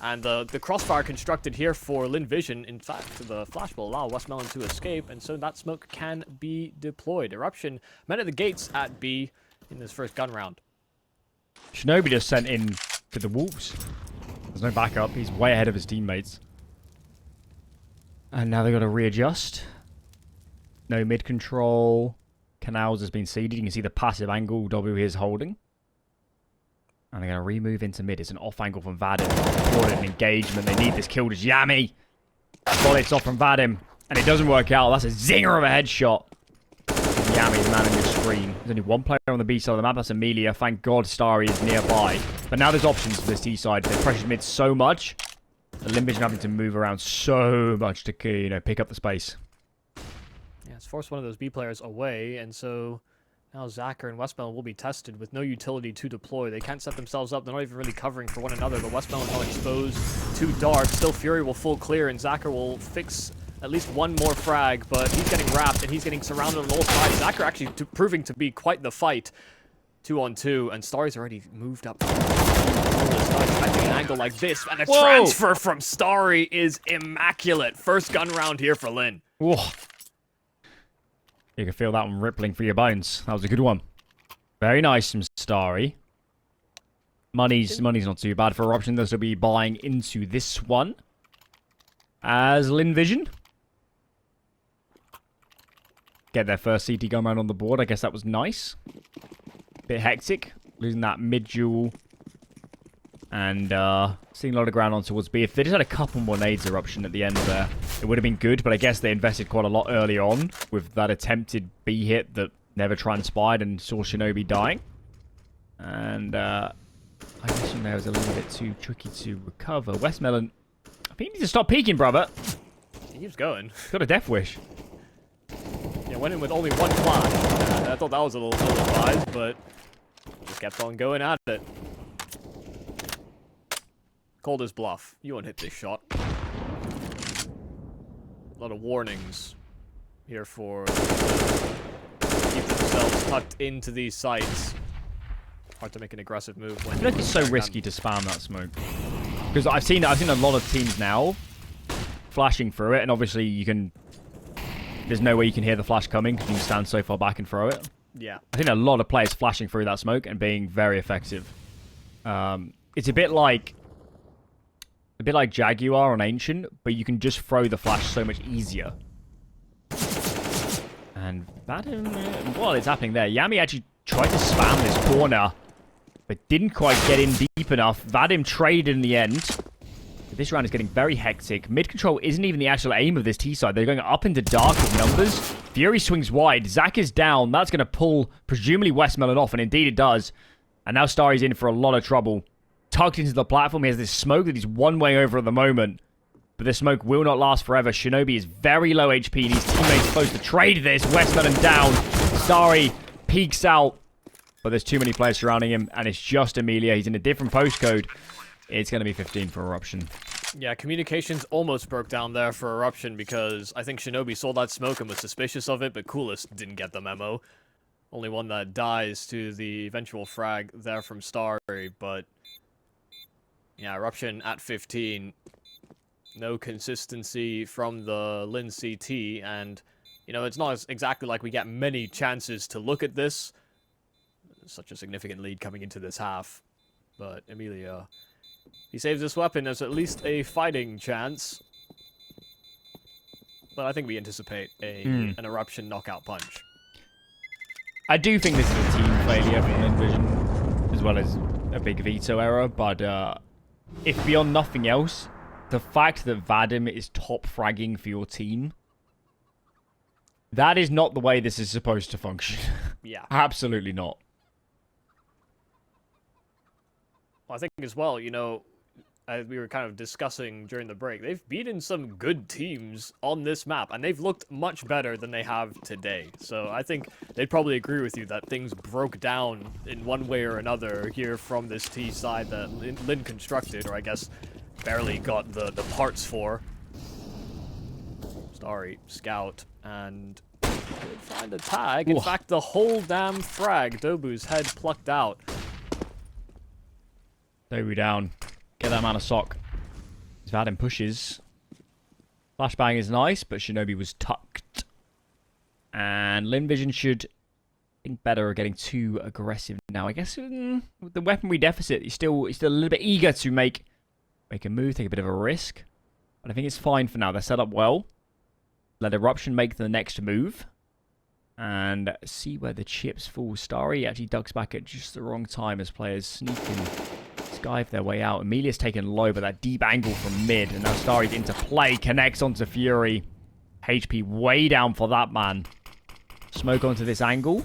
And the crossfire constructed here for Lynn Vision, in fact, the flash will allow westmelon to escape, and so that smoke can be deployed. Eruption met at the gates at B in this first gun round. Shinobi just sent in to the Wolves. There's no backup. He's way ahead of his teammates. And now they've got to readjust. No mid control. Canals has been seeded. You can see the passive angle dobu is holding. And they're going to remove into mid. It's an off angle from Vadim. Important engagement. They need this kill to Yami. Bullets off from Vadim. And it doesn't work out. That's a zinger of a headshot. Yami, the man on your screen. There's only one player on the B side of the map. That's Amelia. Thank God Starry is nearby. But now there's options for this T side. They pressured mid so much. The Lynn Vision having to move around so much to, you know, pick up the space. Yeah, it's forced one of those B players away, and so now Zacher and westmelon will be tested with no utility to deploy. They can't set themselves up. They're not even really covering for one another. The westmelon's not exposed too dark. Still Fury will full clear, and Zacher will fix at least one more frag, but he's getting wrapped, and he's getting surrounded on all sides. Zacher actually proving to be quite the fight. 2-on-2, and Starry's already moved up. Expecting an angle like this, and a transfer from Starry is immaculate. First gun round here for Lynn. Whoa. You can feel that one rippling through your bones. That was a good one. Very nice from Starry. Money's not too bad for Eruption. This will be buying into this one. As Lynn Vision. get their first CT gun round on the board. I guess that was nice. Bit hectic. Losing that mid-duel. And seeing a lot of ground on towards B. If they just had a couple more nades Eruption at the end there, it would have been good. But I guess they invested quite a lot early on with that attempted B hit that never transpired and saw Shinobi dying. And I guess from there was a little bit too tricky to recover. Westmelon, I think you need to stop peeking, brother. He keeps going. Got a death wish. Yeah, went in with only one flash. I thought that was a little ill-advised, but just kept on going at it. Called his bluff. You won't hit this shot. A lot of warnings here for keep themselves tucked into these sites. Hard to make an aggressive move when I feel like it's so risky to spam that smoke. Because I've seen a lot of teams now flashing through it, and obviously you can. There's no way you can hear the flash coming because you can stand so far back and throw it. Yeah. I think a lot of players flashing through that smoke and being very effective. It's a bit like Jaguar on Ancient, but you can just throw the flash so much easier. And Vadim, well, it's happening there. Yami actually tried to spam this corner, but didn't quite get in deep enough. Vadim traded in the end. But this round is getting very hectic. Mid control isn't even the actual aim of this T side. They're going up into dark with numbers. Fury swings wide. Zach is down. That's going to pull, presumably, Westmelon off, and indeed it does. And now Starry's in for a lot of trouble. Tugged into the platform. He has this smoke that he's one way over at the moment. But the smoke will not last forever. Shinobi is very low HP, and his teammates supposed to trade this. Westmelon down. Starry peeks out. But there's too many players surrounding him, and it's just Amelia. He's in a different postcode. It's going to be 15 for Eruption. Yeah, communications almost broke down there for Eruption because I think Shinobi saw that smoke and was suspicious of it, but Coolest didn't get the memo. Only one that dies to the eventual frag there from Starry, but yeah, Eruption at 15. No consistency from the Lynn CT, and, you know, it's not exactly like we get many chances to look at this. Such a significant lead coming into this half. But Amelia, he saves this weapon as at least a fighting chance. But I think we anticipate an Eruption knockout punch. I do think this is a team failure from Lynn Vision, as well as a big veto error, but if beyond nothing else, the fact that Vadim is top fragging for your team, that is not the way this is supposed to function. Yeah. Absolutely not. Well, I think as well, you know, as we were kind of discussing during the break, they've beaten some good teams on this map, and they've looked much better than they have today. So I think they'd probably agree with you that things broke down in one way or another here from this T side that Lynn constructed, or I guess barely got the parts for. Starry, scout, and could find a tag. In fact, the whole damn frag, Dobu's head plucked out. Dobu down. Get that man a sock. Vadim pushes. Flashbang is nice, but Shinobi was tucked. And Lynn Vision should think better of getting too aggressive now. I guess with the weaponry deficit, he's still a little bit eager to make a move, take a bit of a risk. But I think it's fine for now. They're set up well. Let Eruption make the next move. And see where the chips fall. Starry actually ducks back at just the wrong time as players sneak in. Skive their way out. Amelia's taken low, but that deep angle from mid. And now Starry's into play. Connects onto Fury. HP way down for that man. Smoke onto this angle.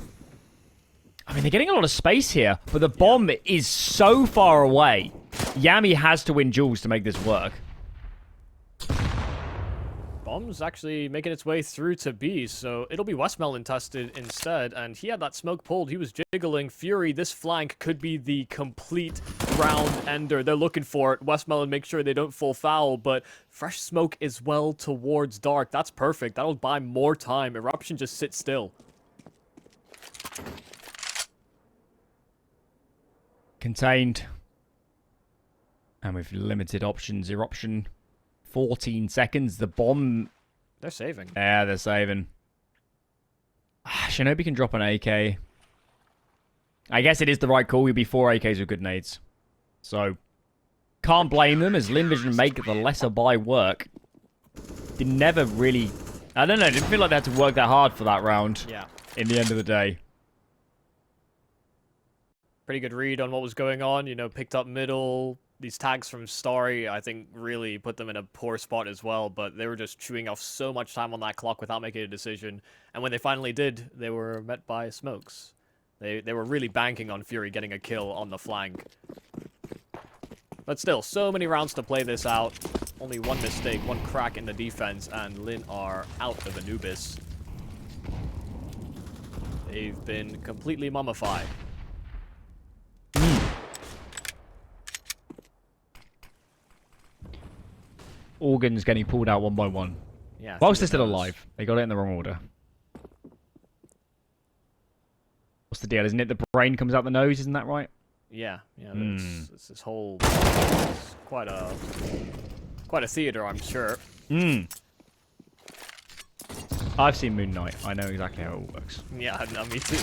I mean, they're getting a lot of space here. But the bomb is so far away. Yami has to win duels to make this work. Bomb's actually making its way through to B, so it'll be Westmelon tested instead, and he had that smoke pulled. He was jiggling. Fury, this flank could be the complete round ender. They're looking for it. Westmelon make sure they don't full foul, but fresh smoke is well towards dark. That's perfect. That'll buy more time. Eruption just sits still. Contained. And with limited options, Eruption... 14 seconds. The bomb... They're saving. Yeah, they're saving. Shinobi can drop an AK. I guess it is the right call. We'd be 4 AKs with good nades. So, can't blame them as Lynn Vision make the lesser buy work. They never really I don't know. I didn't feel like they had to work that hard for that round. Yeah. In the end of the day. Pretty good read on what was going on. You know, picked up middle. These tags from Starry, I think, really put them in a poor spot as well. But they were just chewing off so much time on that clock without making a decision. And when they finally did, they were met by smokes. They were really banking on Fury getting a kill on the flank. But still, so many rounds to play this out. Only one mistake, one crack in the defense, and Lynn are out of Anubis. They've been completely mummified. Organs getting pulled out one by one. Yeah. Whilst they're still alive. They got it in the wrong order. What's the deal? Isn't it the brain comes out the nose? Isn't that right? Yeah. Yeah. It's this whole. It's quite a theater, I'm sure. I've seen Moon Knight. I know exactly how it all works. Yeah, no, me too.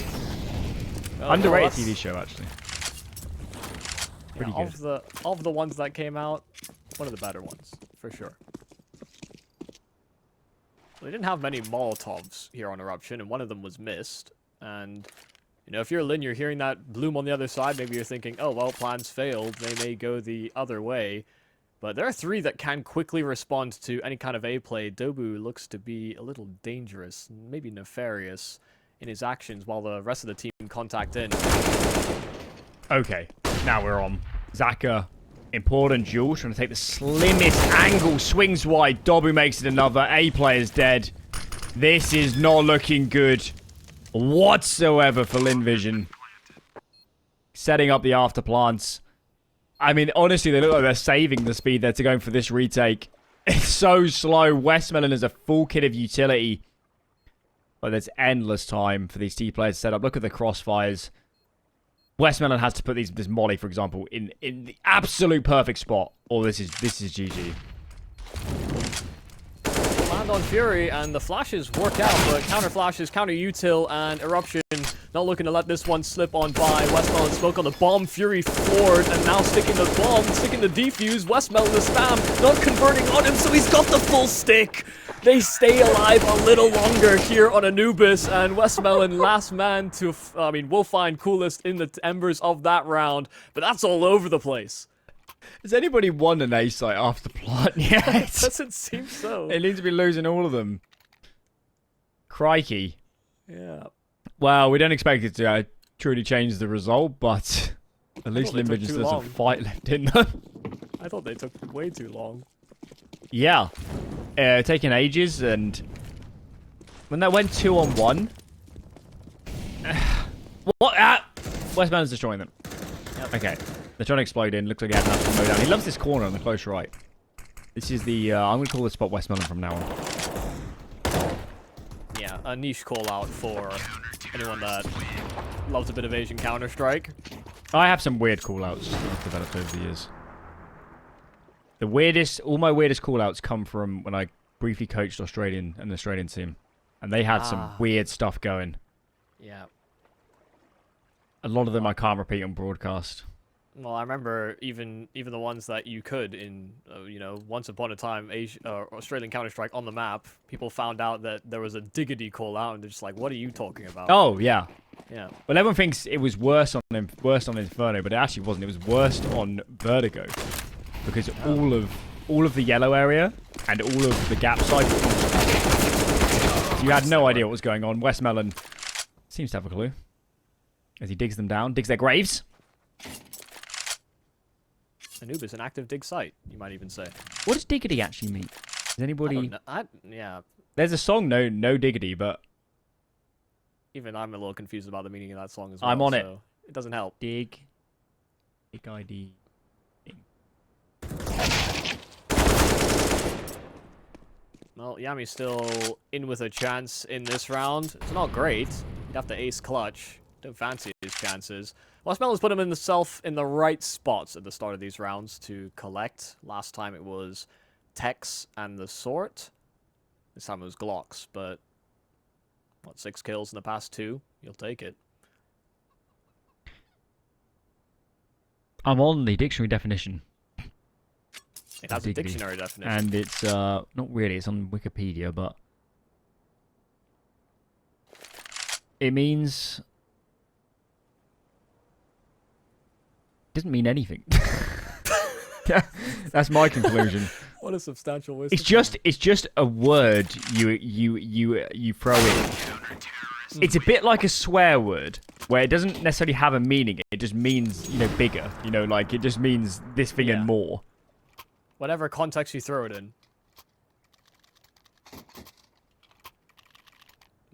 Underrated TV show, actually. Pretty good. Of the ones that came out, one of the better ones, for sure. They didn't have many Molotovs here on Eruption, and one of them was missed. And, you know, if you're Lynn, you're hearing that bloom on the other side, maybe you're thinking, oh, well, plans failed, they may go the other way. But there are three that can quickly respond to any kind of A play. Dobu looks to be a little dangerous, maybe nefarious in his actions, while the rest of the team contact in. Okay, now we're on. Zaka, important duel, trying to take the slimmest angle, swings wide. Dobu makes it another. A player's dead. This is not looking good whatsoever for Lynn Vision. Setting up the after plants. I mean, honestly, they look like they're saving the speed there to going for this retake. It's so slow. Westmelon is a full kit of utility. But there's endless time for these T players to set up. Look at the crossfires. Westmelon has to put this molly, for example, in the absolute perfect spot. Or this is GG. Land on Fury, and the flashes work out, but counter flashes, counter util, and Eruption not looking to let this one slip on by. Westmelon smoke on the bomb, Fury forward, and now sticking the bomb, sticking the defuse. Westmelon the spam, not converting on him, so he's got the full stick. They stay alive a little longer here on Anubis, and Westmelon last man to, will find coolest in the embers of that round, but that's all over the place. Has anybody won an A site after plant yet? It doesn't seem so. It needs to be losing all of them. Crikey. Yeah. Well, we don't expect it to truly change the result, but at least Lynn Vision still has some fight left in them. I thought they took way too long. Yeah. Taking ages, and when that went 2-on-1... what? Westman's destroying them. Yep. Okay. They're trying to explode in. Looks like he had enough to mow down. He loves this corner on the close right. This is the... I'm going to call this spot Westmelon from now on. Yeah, a niche call-out for anyone that loves a bit of Asian Counter-Strike. I have some weird call-outs that I've developed over the years. All my weirdest call-outs come from when I briefly coached an Australian team. And they had some weird stuff going. Yeah. A lot of them I can't repeat on broadcast. Well, I remember even the ones that you could in, once upon a time, Australian Counter-Strike on the map, people found out that there was a diggity call-out, and they're just like, what are you talking about? Oh, yeah. Yeah. Well, everyone thinks it was worse on Inferno, but it actually wasn't. It was worse on Vertigo. Because all of the yellow area and all of the gap side, so you had no idea what was going on. Westmelon seems to have a clue. As he digs them down, digs their graves. Anubis, an active dig site, you might even say. What does diggity actually mean? Does anybody... yeah. There's a song, no diggity, but... Even I'm a little confused about the meaning of that song as well. I'm on it. It doesn't help. Dig ID. Well, Yami's still in with a chance in this round. It's not great. He'd have to ace clutch. Don't fancy his chances. Westmelon's put him in the right spots at the start of these rounds to collect. Last time it was Tex and the Sort. This time it was Glocks, but... 6 kills in the past 2? You'll take it. I'm on the dictionary definition. It has a dictionary definition. And it's, not really, it's on Wikipedia, but It means... It doesn't mean anything. That's my conclusion. What a substantial waste. It's just a word you throw in. It's a bit like a swear word where it doesn't necessarily have a meaning. It just means, you know, bigger. You know, like it just means this thing and more. Whatever context you throw it in.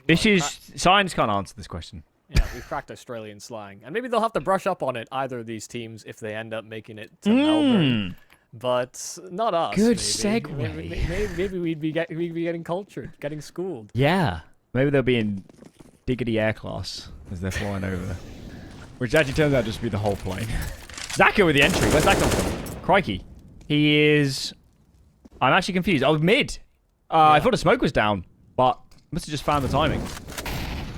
This is science can't answer this question. Yeah, we've cracked Australian slang, and maybe they'll have to brush up on it. Either of these teams, if they end up making it to Melbourne. But not us. Good maybe. segue. Maybe we'd be getting cultured, getting schooled. Yeah. Maybe they'll be in Diggity Air Class as they're flying over. Which actually turns out just to be the whole plane. Zaka with the entry. Where's that come from? Crikey. He is... I'm actually confused. Oh, mid. I thought the smoke was down, but must have just found the timing.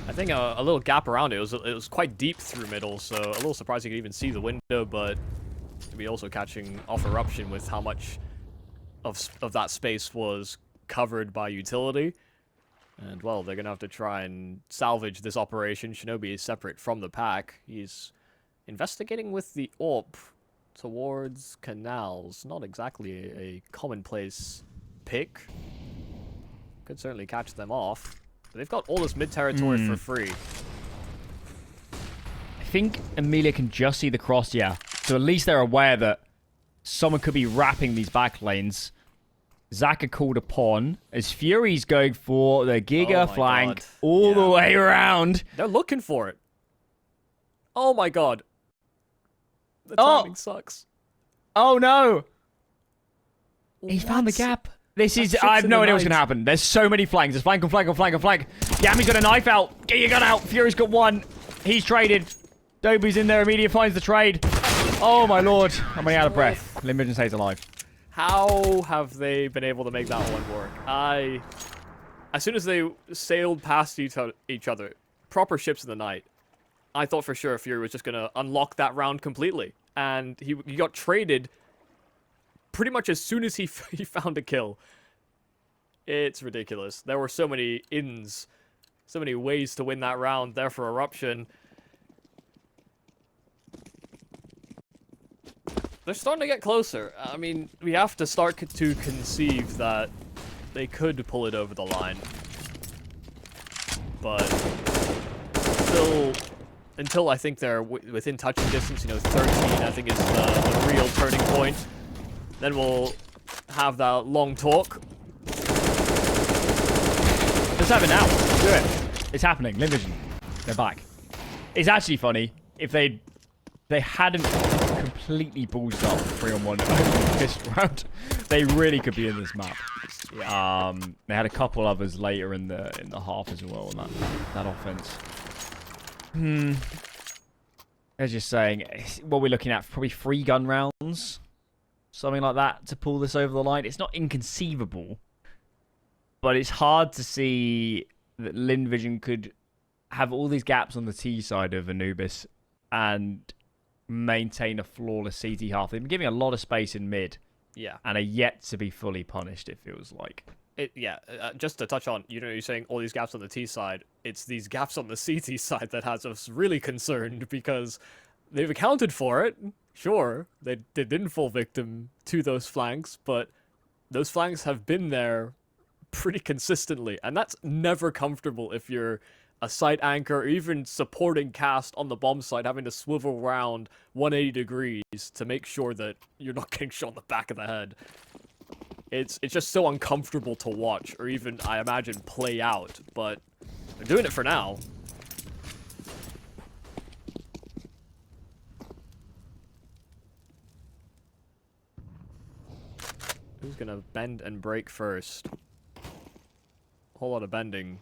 I think a little gap around it. It was quite deep through middle, so a little surprised you could even see the window, but... to be also catching off Eruption with how much of that space was covered by utility. And, well, they're going to have to try and salvage this operation. Shinobi is separate from the pack. He's investigating with the AWP towards canals. Not exactly a commonplace pick. Could certainly catch them off. But they've got all this mid-territory for free. I think Amelia can just see the cross, yeah. So at least they're aware that someone could be wrapping these back lanes. Zaka called upon as Fury's going for the Giga flank all the way around. They're looking for it. Oh my god. The timing sucks. Oh no. He found the gap. This is... I have no idea what's going to happen. There's so many flanks. There's flank on flank on flank on flank. Yami's got a knife out. Get your gun out. Fury's got one. He's traded. Dobu's in there. Immediately finds the trade. Oh my lord. I'm running out of breath. Lynn Vision stays alive. How have they been able to make that one work? As soon as they sailed past each other, proper ships in the night, I thought for sure Fury was just going to unlock that round completely. And he got traded pretty much as soon as he found a kill. It's ridiculous. There were so many ins, so many ways to win that round there for Eruption. They're starting to get closer. I mean, we have to start to conceive that they could pull it over the line. But still, until I think they're within touching distance, you know, 13 I think is the real turning point. Then we'll have that long talk. Let's have it now. Let's do it. It's happening. Lynn Vision. They're back. It's actually funny. If they hadn't completely ballsed up 3-on-1 this round, they really could be in this map. They had a couple others later in the half as well on that offense. I was just saying, what we're looking at, probably 3 gun rounds, something like that, to pull this over the line. It's not inconceivable, but it's hard to see that Lynn Vision could have all these gaps on the T side of Anubis and maintain a flawless CT half. They've been giving a lot of space in mid, and are yet to be fully punished, it feels like. Just to touch on, you know, you're saying all these gaps on the T side, it's these gaps on the CT side that has us really concerned, because they've accounted for it. Sure, they didn't fall victim to those flanks, but those flanks have been there pretty consistently, and that's never comfortable if you're a site anchor or even supporting cast on the bomb site, having to swivel around 180 degrees to make sure that you're not getting shot in the back of the head. It's just so uncomfortable to watch, or even, I imagine, play out, but they're doing it for now. Who's gonna bend and break first? Whole lot of bending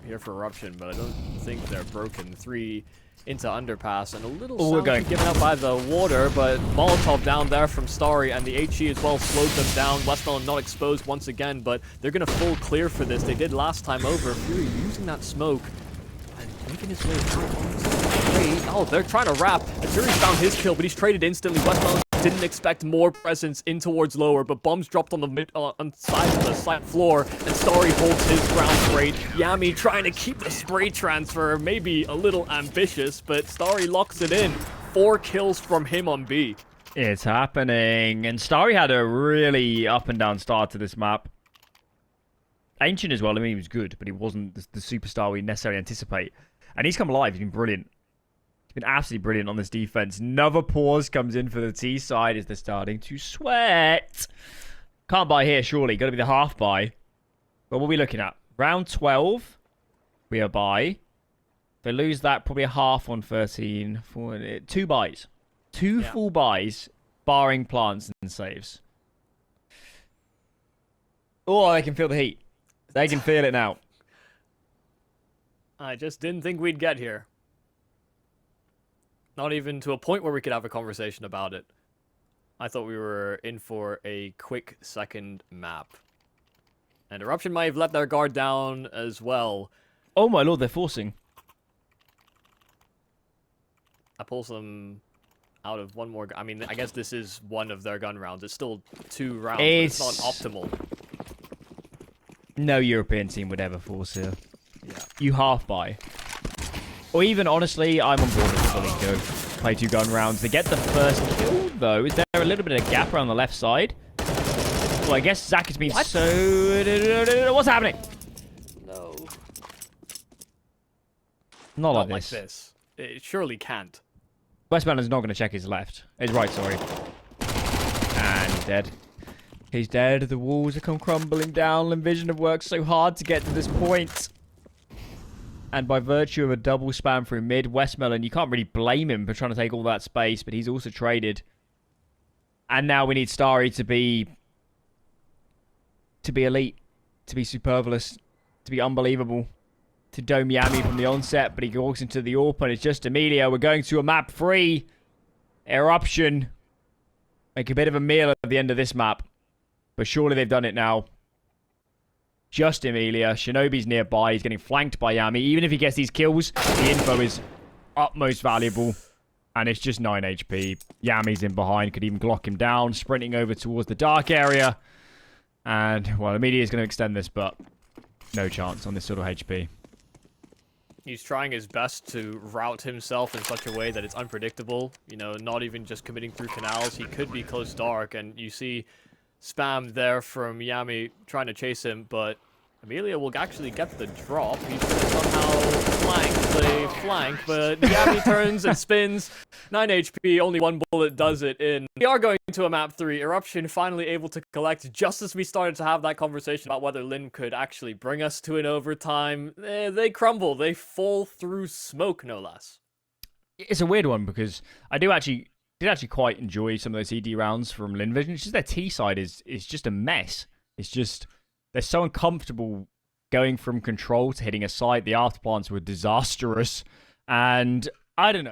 here for Eruption, but I don't think they're broken. 3 into underpass, and a little sound given up by the water, but Molotov down there from Starry, and the HE as well slowed them down. Westmelon not exposed once again, but they're going to full clear for this. They did last time over. Fury using that smoke and making his way out. Oh, they're trying to wrap. And Fury's found his kill, but he's traded instantly. Westmelon Didn't expect more presence in towards lower, but bombs dropped on the on side of the side floor, and Starry holds his ground straight. Yami trying to keep the spray transfer, maybe a little ambitious, but Starry locks it in. 4 kills from him on B. It's happening. And Starry had a really up and down start to this map. Ancient as well. I mean, he was good, but he wasn't the superstar we necessarily anticipate. And he's come alive. He's been brilliant. He's been absolutely brilliant on this defense. Another pause comes in for the T side as they're starting to sweat. Can't buy here, surely. Got to be the half buy. But what are we looking at? Round 12. We are buy. If they lose that, probably a half on 13. 2 buys. 2 full buys, barring plants and saves. Oh, I can feel the heat. They can feel it now. I just didn't think we'd get here. Not even to a point where we could have a conversation about it. I thought we were in for a quick second map. And Eruption might have let their guard down as well. Oh my lord, they're forcing. That pulls them out of one more... I mean, I guess this is one of their gun rounds. It's still 2 rounds, but it's not optimal. No European team would ever force here. Yeah. You half buy. Or even, honestly, I'm on board with letting go. Play 2 gun rounds. They get the first kill, though. Is there a little bit of gap around the left side? Well, I guess Zach has been so... What's happening? No. Not Not like this. like this. It surely can't. Westmelon's not going to check his left. His right, sorry. And he's dead. He's dead. The walls have come crumbling down. Lynn Vision have worked so hard to get to this point. And by virtue of a double spam through mid, Westmelon, you can't really blame him for trying to take all that space, but he's also traded. And now we need Starry to be elite, to be superfluous, to be unbelievable, to dome Yami from the onset, but he walks into the AWP and it's just Emilio. We're going to a map 3. Eruption. Make a bit of a meal at the end of this map. But surely they've done it now. Just Emilia. Shinobi's nearby. He's getting flanked by Yami. Even if he gets these kills, the info is utmost valuable. And it's just 9 HP. Yami's in behind. Could even Glock him down. Sprinting over towards the dark area. And, well, Emilia is going to extend this, but no chance on this sort of HP. He's trying his best to route himself in such a way that it's unpredictable. You know, not even just committing through canals. He could be close dark, and you see spam there from Yami trying to chase him, but Emilia will actually get the drop. He's going to somehow flank the flank, but Yami turns and spins. 9 HP, only 1 bullet does it in. We are going to a map 3. Eruption finally able to collect just as we started to have that conversation about whether Lynn could actually bring us to an overtime. They crumble. They fall through smoke, no less. It's a weird one because I did actually quite enjoy some of those ED rounds from Lynn Vision. It's just their T side is just a mess. It's just they're so uncomfortable going from control to hitting a site. The afterplants were disastrous, and I don't know.